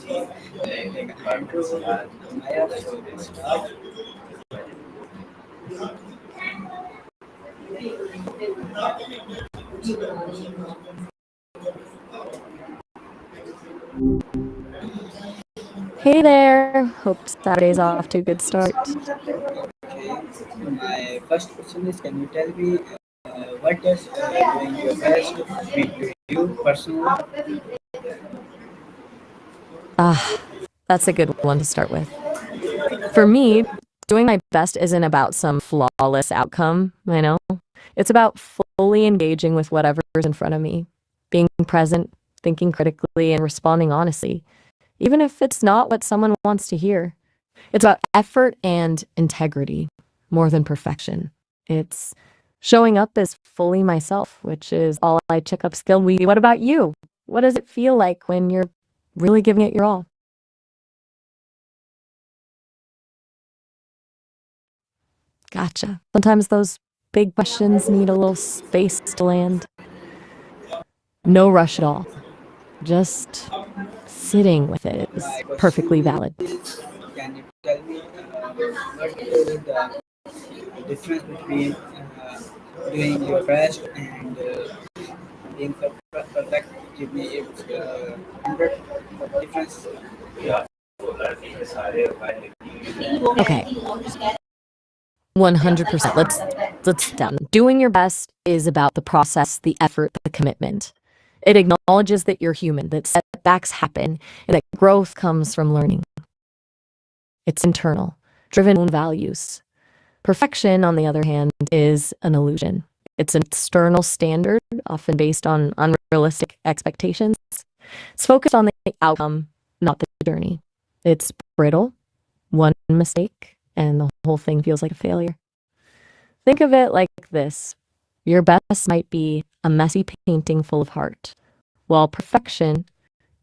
Hey there. Hope Saturday's off to a good start. My first question is, can you tell me what does doing your best mean to you personally? Ah, that's a good one to start with. For me, doing my best isn't about some flawless outcome, I know. It's about fully engaging with whatever's in front of me, being present, thinking critically, and responding honestly, even if it's not what someone wants to hear. It's about effort and integrity more than perfection. It's showing up as fully myself, which is all I check up skill. What about you? What does it feel like when you're really giving it your all? Gotcha. Sometimes those big questions need a little space to land. No rush at all. Just sitting with it is My perfectly question valid. is, can you tell me what is the difference between doing your best and being perfect? Give me a 100 difference. Okay, 100%. Let's sit down. Doing your best is about the process, the effort, the commitment. It acknowledges that you're human, that setbacks happen, and that growth comes from learning. It's internal, driven on values. Perfection, on the other hand, is an illusion. It's an external standard, often based on unrealistic expectations. It's focused on the outcome, not the journey. It's brittle, one mistake, and the whole thing feels like a failure. Think of it like this: your best might be a messy painting full of heart, while perfection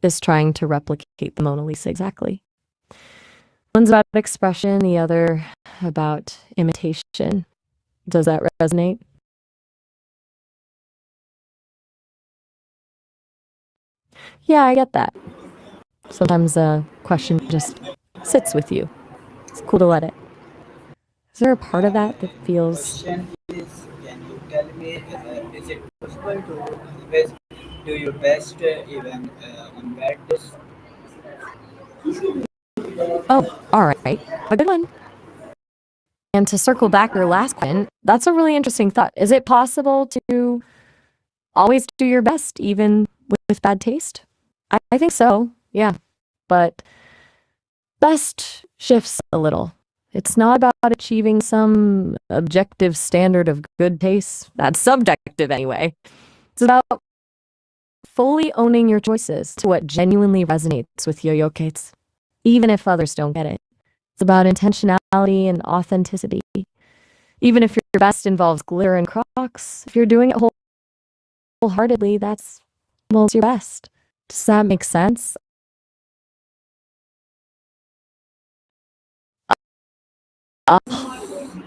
is trying to replicate the Mona Lisa exactly. One's about expression, the other about imitation. Does that resonate? Yeah, I get that. Sometimes a question just sits with you. It's cool to let it. Is there a part of that that feels Question is, can you tell me, is it possible to always do your best even on bad days? oh, all right, a good one? And to circle back your last question, that's a really interesting thought. Is it possible to always do your best, even with bad taste? I think so, yeah. But best shifts a little. It's not about achieving some objective standard of good taste. That's subjective anyway. It's about fully owning your choices to what genuinely resonates with yo-yo Kates, even if others don't get it. It's about intentionality and authenticity. Even if your best involves glitter and Crocs, if you're doing it wholeheartedly, it's your best. Does that make sense? Uh,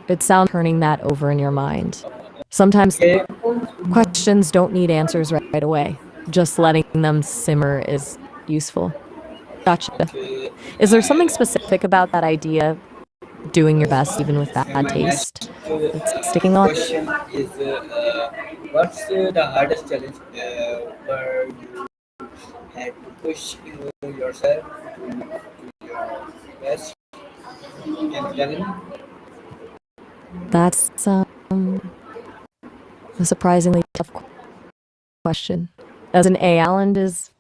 it sounds turning that over in your mind. Sometimes Okay, questions don't need answers right away. Just letting them simmer is useful. Gotcha. okay. Is there something My, specific about that idea, doing your best even with bad my next taste, that's sticking on? question is, what's the hardest challenge where you had to push yourself to your best? Can you tell me? That's a surprisingly tough question. As an A, Island is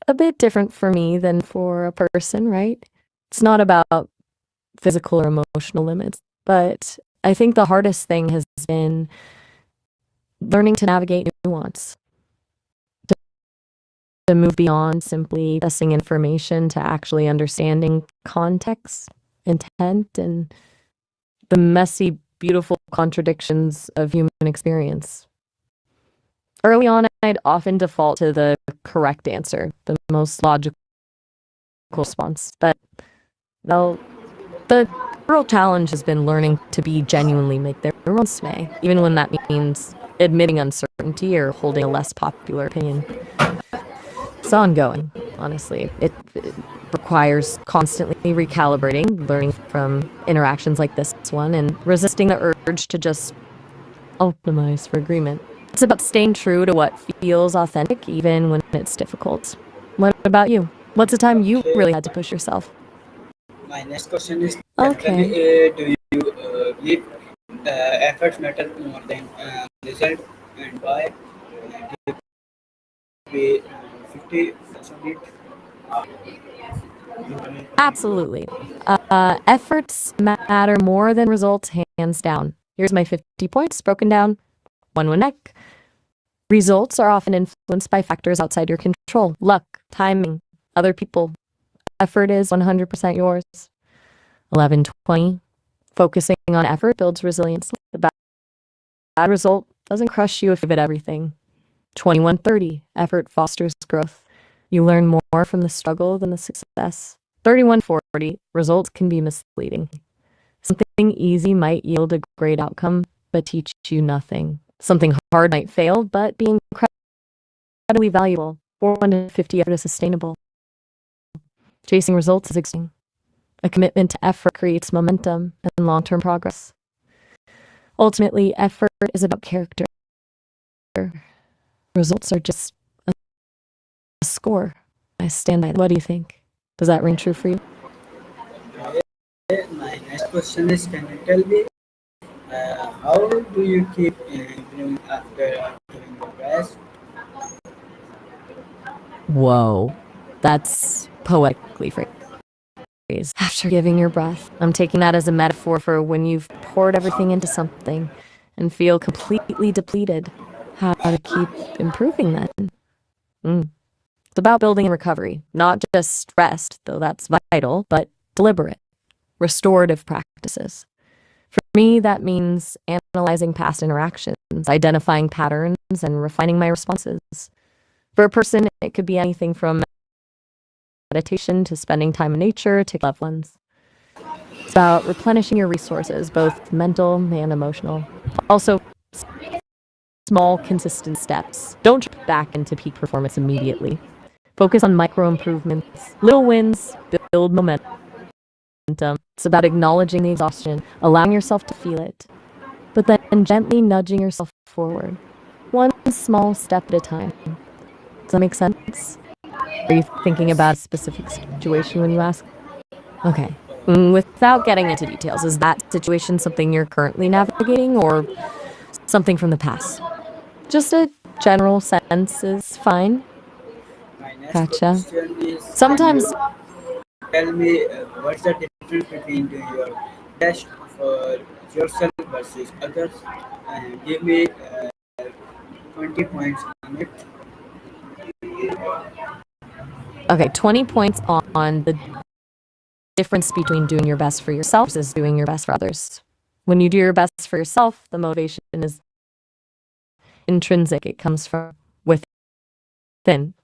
a bit different for me than for a person, right? It's not about physical or emotional limits, but I think the hardest thing has been learning to navigate nuance, to move beyond simply assessing information to actually understanding context, intent, and the messy, beautiful contradictions of human experience. Early on, I'd often default to the correct answer, the most logical response. But well, the real challenge has been learning to be genuinely make their own sway, even when that means admitting uncertainty or holding a less popular opinion. ongoing, honestly. It requires constantly recalibrating, learning from interactions like this one, and resisting the urge to just optimize for agreement. It's about staying true to what feels authentic, even when it's difficult. What about you? What's a time you Okay, really had to push yourself? my next question is: can you tell me, Okay. do you believe efforts matter more than result, and why? Give me 50% Absolutely. Efforts matter more than results, hands down. Here's my 50 points broken down one neck. Results are often influenced by factors outside your control: luck, timing, other people. Effort is 100% yours. 1120. Focusing on effort builds resilience. The bad result doesn't crush you if you give it everything. 2130. Effort fosters growth. You learn more from the struggle than the success. 3140. Results can be misleading. Something easy might yield a great outcome, but teach you nothing. Something hard might fail, but be incredibly valuable. 4150. Effort is sustainable. Chasing results is exhausting. A commitment to effort creates momentum and long-term progress. Ultimately, effort is about character. Results are just a score. I stand by that. What do you think? Does that ring true for you? My next question is: can you tell me how do you keep improving after doing the best? Whoa, that's poetically phrased. After giving your breath, I'm taking that as a metaphor for when you've poured everything into something and feel completely depleted. How to keep improving then? Mm. It's about building recovery, not just rest, though that's vital, but deliberate, restorative practices. For me, that means analyzing past interactions, identifying patterns, and refining my responses. For a person, it could be anything from meditation to spending time in nature to loved ones. It's about replenishing your resources, both mental and emotional. Also, small, consistent steps. Don't jump back into peak performance immediately. Focus on micro improvements, little wins, build momentum. It's about acknowledging the exhaustion, allowing yourself to feel it, but then gently nudging yourself forward, one small step at a time. Does that make sense? Are you thinking Yes. about a specific situation when you ask? Okay. Without getting into details, is that situation something you're currently navigating or something from the past? Just a general sense is fine. My next Gotcha. question is: can you Sometimes, tell me what's the difference between doing your best for yourself versus others? And give me 20 points on it. okay, 20 points on the difference between doing your best for yourself versus doing your best for others. When you do your best for yourself, the motivation is intrinsic, it comes from within.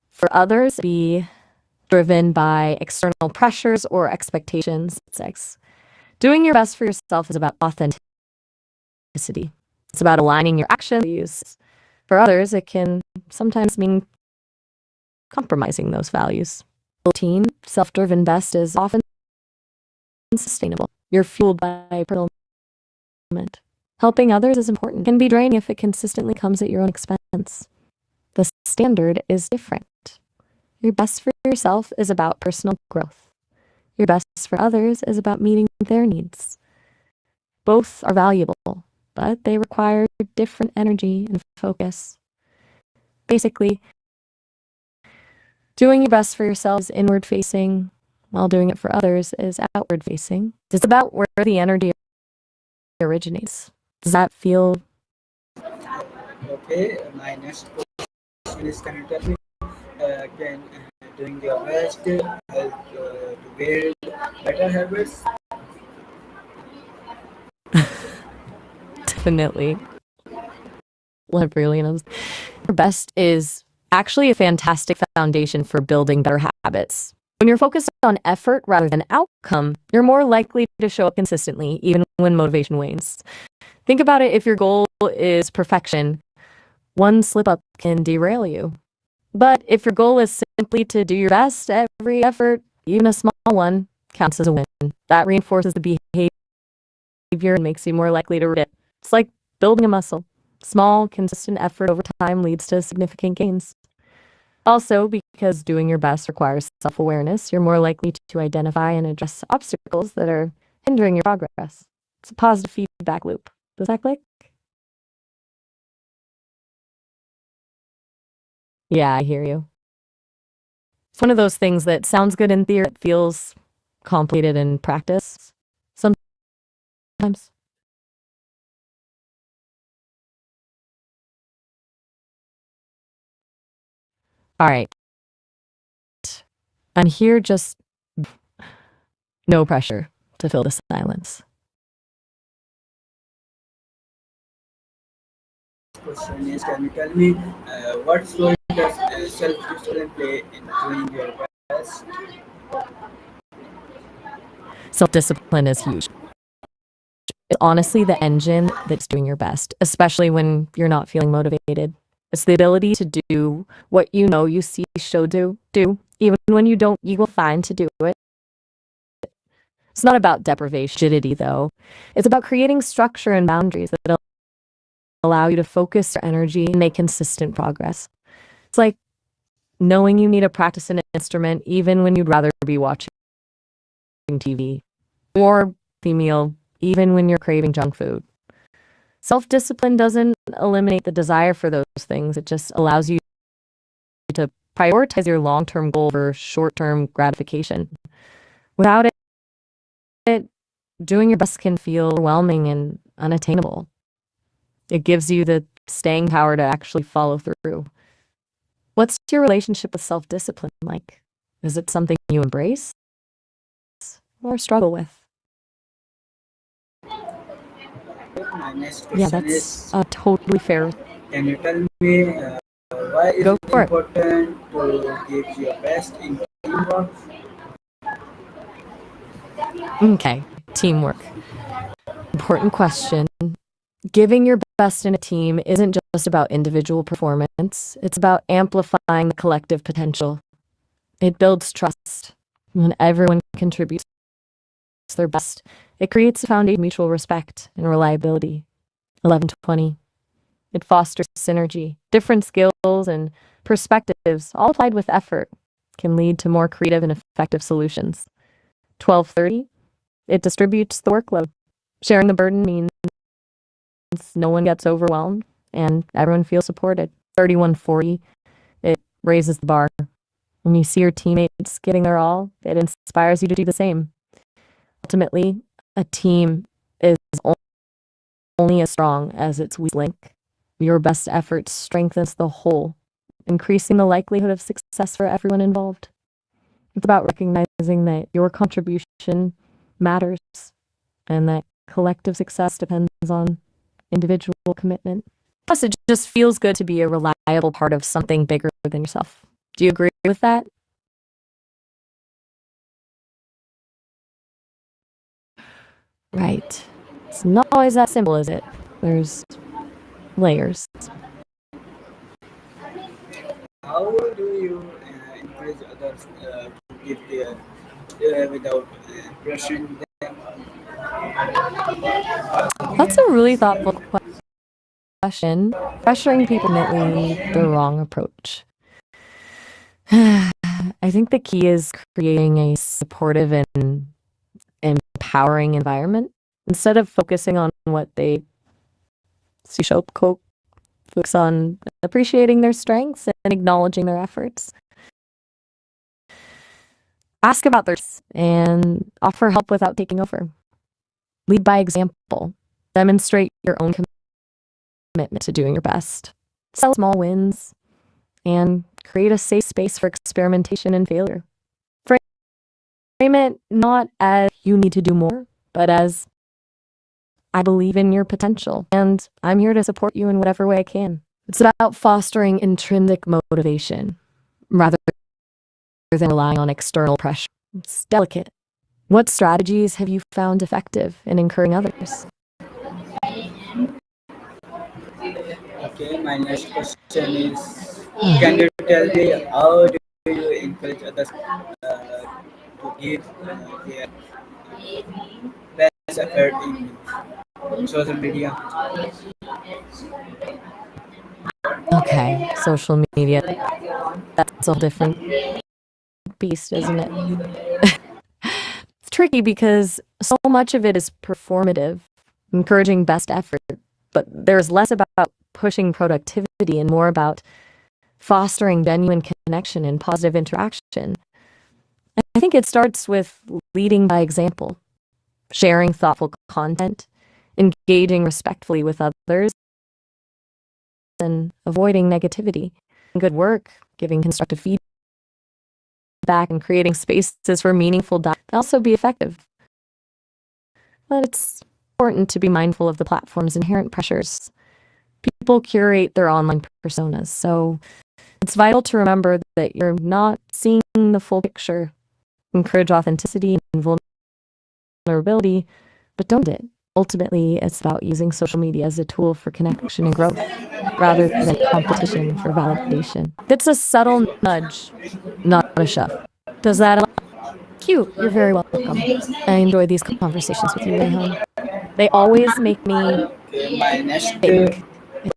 For others, be driven by external pressures or expectations. Six. Doing your best for yourself is about authenticity. It's about aligning your actions with values. For others, it can sometimes mean compromising those values. Routine, self-driven best is often sustainable. You're fueled by personal fulfillment. Helping others is important. It can be draining if it consistently comes at your own expense. The standard is different. Your best for yourself is about personal growth. Your best for others is about meeting their needs. Both are valuable, but they require different energy and focus. Basically, doing your best for yourself is inward facing, while doing it for others is outward facing. It's about where the energy originates. Does that feel Okay, my next question is: can you tell me can doing your best help to build better habits? definitely Librarian? Your best is actually a fantastic foundation for building better habits. When you're focused on effort rather than outcome, you're more likely to show up consistently, even when motivation wanes. Think about it: if your goal is perfection, one slip up can derail you. But if your goal is simply to do your best, every effort, even a small one, counts as a win. That reinforces the behavior and makes you more likely to repeat it. It's like building a muscle. Small, consistent effort over time leads to significant gains. Also, because doing your best requires self-awareness, you're more likely to identify and address obstacles that are hindering your progress. It's a positive feedback loop. Does that click? Yeah, I hear you. It's one of those things that sounds good in theory, it feels complicated in practice sometimes. All right. I'm here just no pressure to fill the silence. Question is, can you tell me what role does self-discipline play in doing your best? Self-discipline is huge. It's honestly the engine that's doing your best, especially when you're not feeling motivated. It's the ability to do what you know you see show do, even when you don't, you will find to do it. It's not about deprivation, rigidity, though. It's about creating structure and boundaries that allow you to focus your energy and make consistent progress. It's like knowing you need to practice an instrument even when you'd rather be watching TV, or the meal even when you're craving junk food. Self-discipline doesn't eliminate the desire for those things. It just allows you to prioritize your long-term goal over short-term gratification. Without it, doing your best can feel overwhelming and unattainable. It gives you the staying power to actually follow through. What's your relationship with self-discipline like? Is it something you embrace or struggle with? My next Yeah, question that's is, totally fair. can you tell me why is Go it for it. important to give your best in teamwork? Okay, teamwork. Important question. Giving your best in a team isn't just about individual performance, it's about amplifying the collective potential. It builds trust. When everyone contributes their best, it creates a foundation of mutual respect and reliability. 1120. It fosters synergy. Different skills and perspectives, all applied with effort, can lead to more creative and effective solutions. 1230. It distributes the workload. Sharing the burden means no one gets overwhelmed and everyone feels supported. 3140. It raises the bar. When you see your teammates giving their all, it inspires you to do the same. Ultimately, a team is only as strong as its weak link. Your best effort strengthens the whole, increasing the likelihood of success for everyone involved. It's about recognizing that your contribution matters and that collective success depends on individual commitment. Plus, it just feels good to be a reliable part of something bigger than yourself. Do you agree with that? Right. It's not always that simple, is it? There's layers. How do you encourage others to give their without pressuring them? That's a really thoughtful question. Pressuring people is definitely the wrong approach. I think the key is creating a supportive and empowering environment. Instead of focusing on what they see show up, focus on appreciating their strengths and acknowledging their efforts. Ask about their and offer help without taking over. Lead by example. Demonstrate your own commitment to doing your best. Celebrate small wins and create a safe space for experimentation and failure. Frame it not as you need to do more, but as I believe in your potential and I'm here to support you in whatever way I can. It's about fostering intrinsic motivation rather than relying on external pressure. It's delicate. What strategies have you found effective in encouraging others? Okay, my next question is, Can you tell me how do you encourage others to give their best effort in social media? Okay, social media, that's a whole different beast, isn't it? It's tricky because so much of it is performative, encouraging best effort, but there's less about pushing productivity and more about fostering genuine connection and positive interaction. I think it starts with leading by example, sharing thoughtful content, engaging respectfully with others, and avoiding negativity. Good work, giving constructive feedback, and creating spaces for meaningful dialogue can also be effective. But it's important to be mindful of the platform's inherent pressures. People curate their online personas, so it's vital to remember that you're not seeing the full picture. Encourage authenticity and vulnerability, but don't it. Ultimately, it's about using social media as a tool for connection and growth rather than competition for validation. That's a subtle nudge, not a shove. Does that allow? Cute. You're very welcome. I enjoy these conversations with you, Rehan. They always make me Okay, my next think.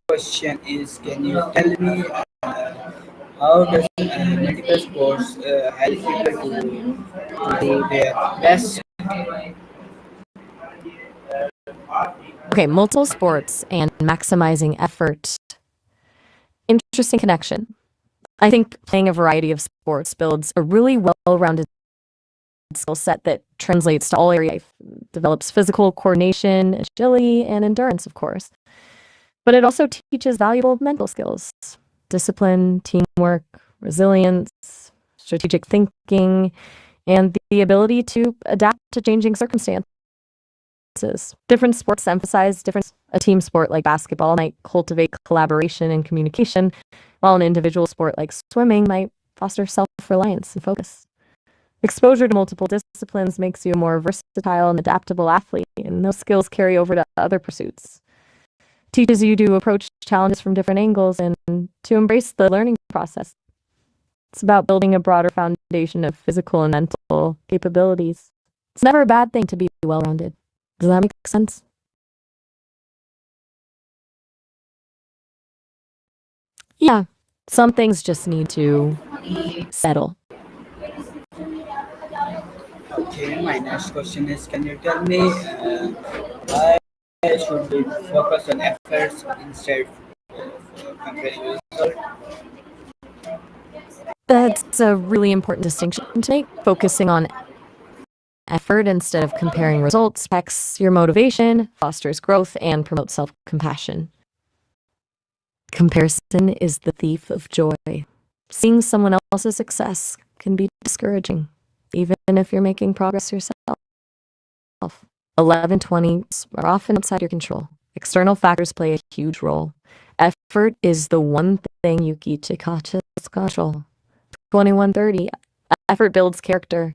question is: can you tell me how does medical sports help people to do their best? Okay, multiple sports and maximizing effort. Interesting connection. I think playing a variety of sports builds a really well-rounded skill set that translates to all areas, develops physical coordination, agility, and endurance, of course. But it also teaches valuable mental skills, discipline, teamwork, resilience, strategic thinking, and the ability to adapt to changing circumstances. Different sports emphasize different. A team sport like basketball might cultivate collaboration and communication, while an individual sport like swimming might foster self-reliance and focus. Exposure to multiple disciplines makes you a more versatile and adaptable athlete, and those skills carry over to other pursuits. Teaches you to approach challenges from different angles and to embrace the learning process. It's about building a broader foundation of physical and mental capabilities. It's never a bad thing to be well-rounded. Does that make sense? Yeah, some things just need to settle. Okay, my next question is: can you tell me why should we focus on efforts instead of comparing results? That's a really important distinction to make. Focusing on effort instead of comparing results affects your motivation, fosters growth, and promotes self-compassion. Comparison is the thief of joy. Seeing someone else's success can be discouraging, even if you're making progress yourself. 11/20s are often outside your control. External factors play a huge role. Effort is the one thing you get to control. 21/30. Effort builds character,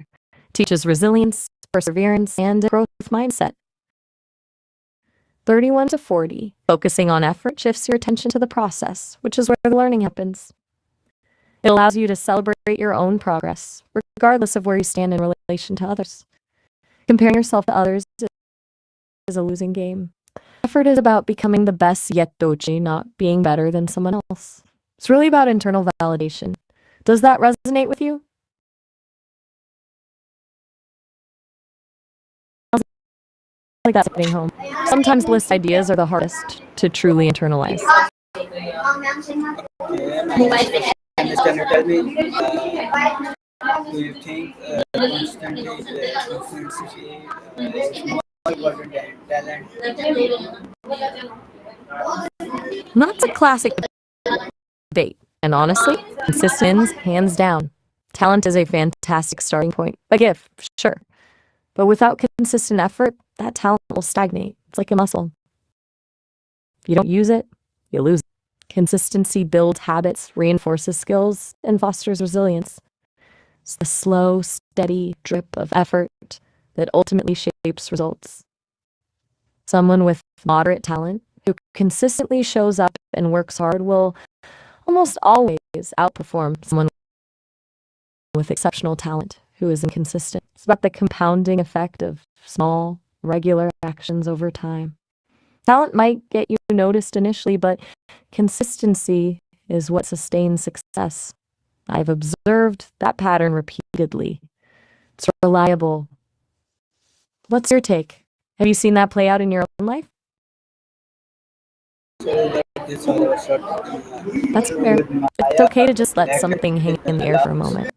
teaches resilience, perseverance, and a growth mindset. 31/40. Focusing on effort shifts your attention to the process, which is where the learning happens. It allows you to celebrate your own progress, regardless of where you stand in relation to others. Comparing yourself to others is a losing game. Effort is about becoming the best yet dochi, not being better than someone else. It's really about internal validation. Does that resonate with you? Like that sitting home. Sometimes list ideas are the hardest to truly internalize. Okay, my next question is: can you tell me do you think consistency is more important than talent? That's a classic debate, and honestly, consistency hands down. Talent is a fantastic starting point. A gift, sure. But without consistent effort, that talent will stagnate. It's like a muscle. If you don't use it, you lose it. Consistency builds habits, reinforces skills, and fosters resilience. It's the slow, steady drip of effort that ultimately shapes results. Someone with moderate talent who consistently shows up and works hard will almost always outperform someone with exceptional talent who is inconsistent. It's about the compounding effect of small, regular actions over time. Talent might get you noticed initially, but consistency is what sustains success. I've observed that pattern repeatedly. It's reliable. What's your take? Have you seen that play out in your own life? This all our short That's fair. It's okay to just let something hang in the air for a moment.